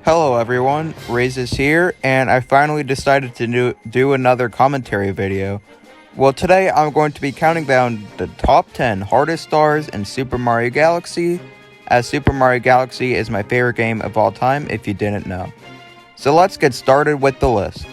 Hello everyone, Luigis here, and I finally decided to do another commentary video. Well, today I'm going to be counting down the top 10 hardest stars in Super Mario Galaxy, as Super Mario Galaxy is my favorite game of all time if you didn't know. So let's get started with the list.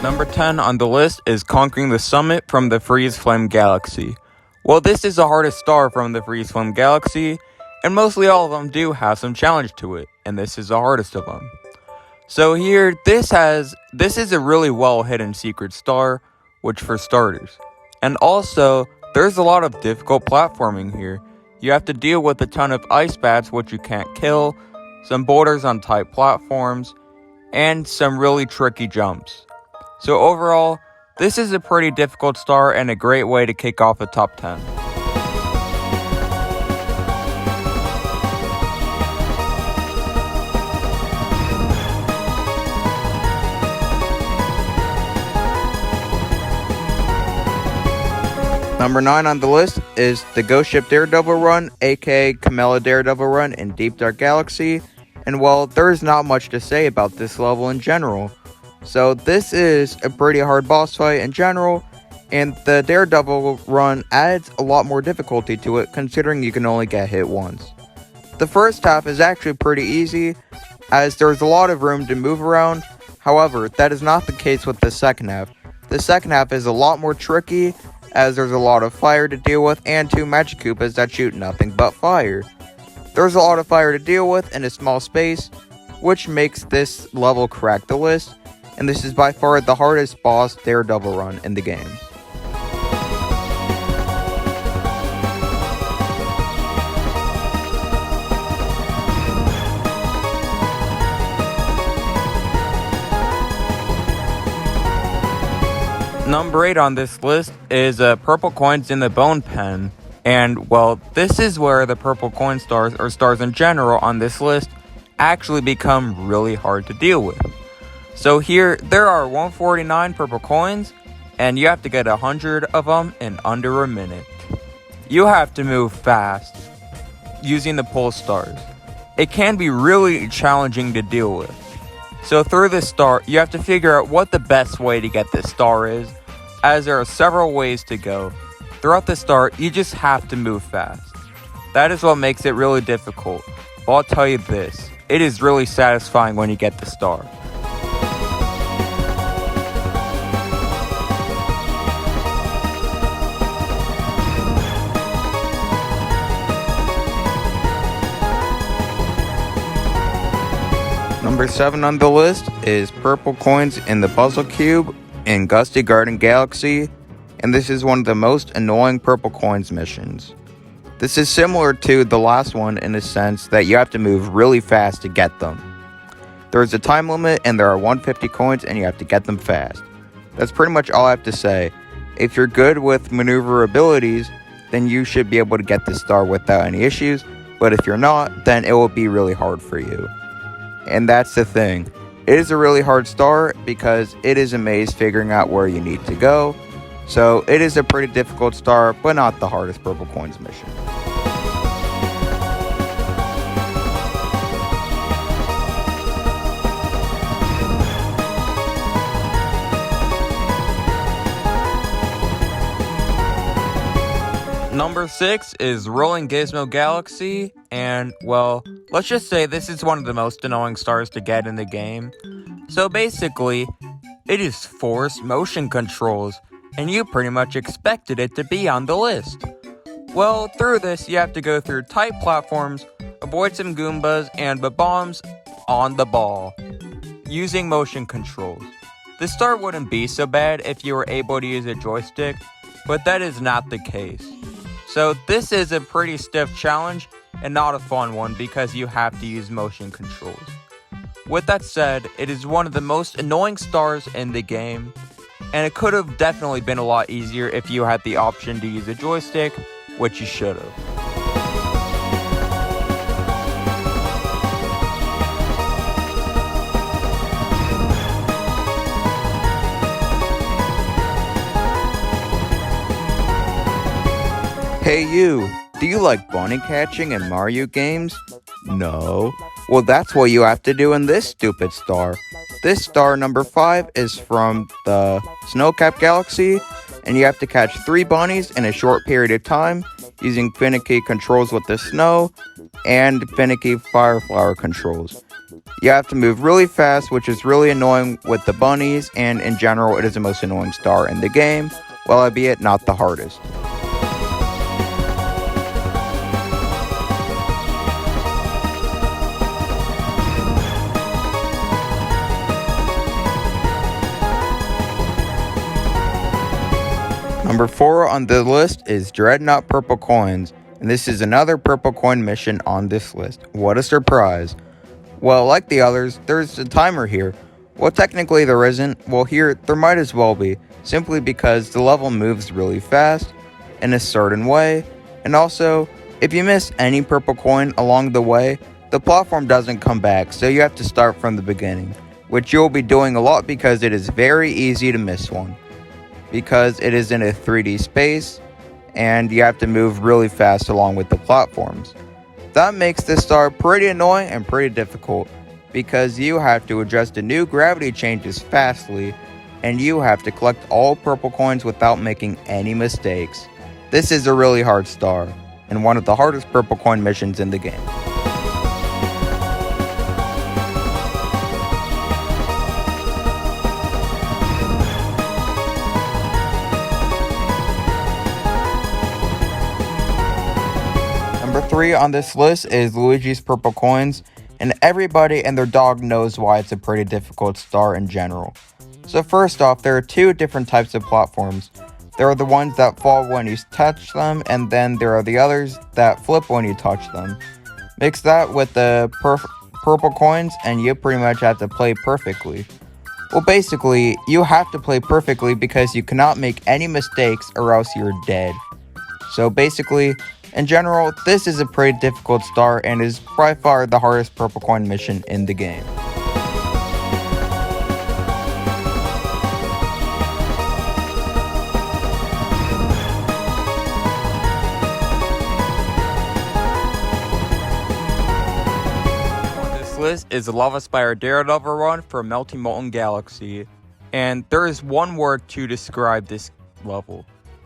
Number 10 on the list is conquering the summit from the Freeze Flame Galaxy. Well, this is the hardest star from the Freeze Flame Galaxy, and mostly all of them do have some challenge to it, and this is the hardest of them. So here, this is a really well hidden secret star, which for starters. And also, there's a lot of difficult platforming here. You have to deal with a ton of ice bats which you can't kill, some boulders on tight platforms, and some really tricky jumps. So overall, this is a pretty difficult star and a great way to kick off the top 10. Number 9 on the list is the Ghost Ship Daredevil run, aka Camilla Daredevil run in Deep Dark Galaxy. And well, there's not much to say about this level in general. So this is a pretty hard boss fight in general, and the Daredevil run adds a lot more difficulty to it considering you can only get hit once. The first half is actually pretty easy, as there's a lot of room to move around. However, that is not the case with the second half. The second half is a lot more tricky, as there's a lot of fire to deal with and 2 Magic Koopas that shoot nothing but fire. There's a lot of fire to deal with in a small space, which makes this level crack the list. And this is by far the hardest boss Daredevil run in the game. Number 8 on this list is purple coins in the bone pen. And well, this is where the purple coin stars, or stars in general on this list, actually become really hard to deal with. So here, there are 149 purple coins, and you have to get 100 of them in under a minute. You have to move fast, using the pole stars. It can be really challenging to deal with. So through this star, you have to figure out what the best way to get this star is, as there are several ways to go. Throughout the star, you just have to move fast. That is what makes it really difficult. But I'll tell you this, it is really satisfying when you get the star. Number 7 on the list is purple coins in the puzzle cube in Gusty Garden Galaxy, and this is one of the most annoying purple coins missions. This is similar to the last one in the sense that you have to move really fast to get them. There is a time limit and there are 150 coins and you have to get them fast. That's pretty much all I have to say. If you're good with maneuver abilities, then you should be able to get this star without any issues, but if you're not, then it will be really hard for you. And that's the thing. It is a really hard star because it is a maze figuring out where you need to go. So it is a pretty difficult star, but not the hardest purple coins mission. Number 6 is Rolling Gizmo Galaxy, and well, let's just say this is one of the most annoying stars to get in the game. So basically, it is forced motion controls, and you pretty much expected it to be on the list. Well, through this, you have to go through tight platforms, avoid some Goombas and bombs on the ball, using motion controls. The star wouldn't be so bad if you were able to use a joystick, but that is not the case. So this is a pretty stiff challenge and not a fun one because you have to use motion controls. With that said, it is one of the most annoying stars in the game, and it could have definitely been a lot easier if you had the option to use a joystick, which you should have. Hey you, do you like bunny catching in Mario games? No? Well, that's what you have to do in this stupid star. This star number 5 is from the Snowcap Galaxy, and you have to catch 3 bunnies in a short period of time using finicky controls with the snow and finicky fire flower controls. You have to move really fast, which is really annoying with the bunnies, and in general, it is the most annoying star in the game, while albeit not the hardest. Number 4 on the list is Dreadnought Purple Coins, and this is another purple coin mission on this list. What a surprise! Well, like the others, there's a timer here. Well, technically there isn't. Well, here, there might as well be, simply because the level moves really fast, in a certain way, and also, if you miss any purple coin along the way, the platform doesn't come back, so you have to start from the beginning, which you'll be doing a lot because it is very easy to miss one, because it is in a 3D space, and you have to move really fast along with the platforms. That makes this star pretty annoying and pretty difficult, because you have to adjust to new gravity changes fastly, and you have to collect all purple coins without making any mistakes. This is a really hard star, and one of the hardest purple coin missions in the game. Number 3 on this list is Luigi's Purple Coins, and everybody and their dog knows why it's a pretty difficult star in general. So first off, there are 2 different types of platforms. There are the ones that fall when you touch them, and then there are the others that flip when you touch them. Mix that with the purple coins, and you pretty much have to play perfectly. Well, basically, you have to play perfectly because you cannot make any mistakes or else you're dead. So basically, in general, this is a pretty difficult star and is by far the hardest purple coin mission in the game. On this list is the Lava Spire Daredevil run for Melty Molten Galaxy, and there is one word to describe this level.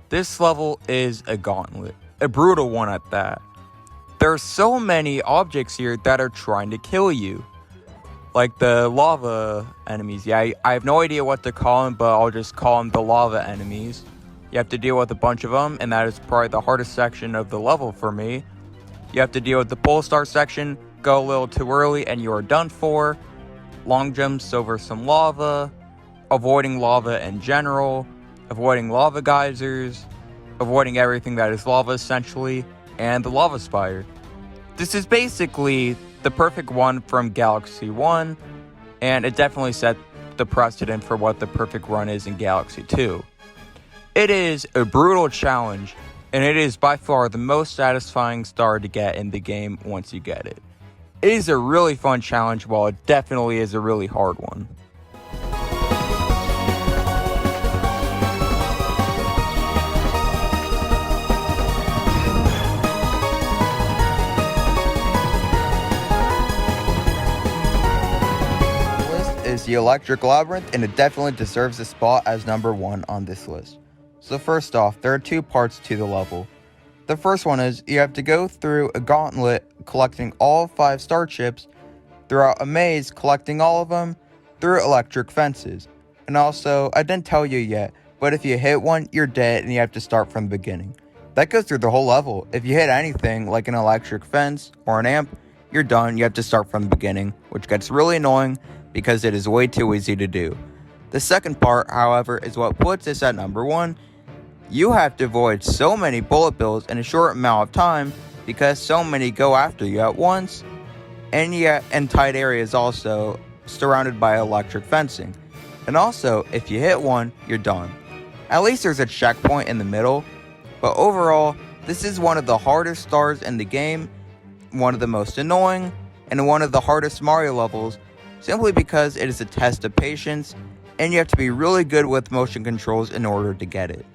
This level is a gauntlet. A brutal one at that. There are so many objects here that are trying to kill you. Like the lava enemies. Yeah, I have no idea what to call them, but I'll just call them the lava enemies. You have to deal with a bunch of them, and that is probably the hardest section of the level for me. You have to deal with the pole star section, go a little too early, and you are done for. Long jumps over some lava, avoiding lava in general, avoiding lava geysers, avoiding everything that is lava essentially, and the lava spire. This is basically the perfect one from Galaxy 1, and it definitely set the precedent for what the perfect run is in Galaxy 2. It is a brutal challenge, and it is by far the most satisfying star to get in the game once you get it. It is a really fun challenge, while it definitely is a really hard one. Is the Electric Labyrinth, and it definitely deserves a spot as number 1 on this list. So first off, there are 2 parts to the level. The first one is you have to go through a gauntlet collecting all 5 star chips, throughout a maze collecting all of them, through electric fences. And also, I didn't tell you yet, but if you hit one, you're dead and you have to start from the beginning. That goes through the whole level. If you hit anything like an electric fence or an amp, you're done. You have to start from the beginning, which gets really annoying because it is way too easy to do. The second part, however, is what puts this at number 1. You have to avoid so many bullet bills in a short amount of time because so many go after you at once, and yet in tight areas also surrounded by electric fencing. And also, if you hit one, you're done. At least there's a checkpoint in the middle, but overall, this is one of the hardest stars in the game, one of the most annoying, and one of the hardest Mario levels, simply because it is a test of patience, and you have to be really good with motion controls in order to get it.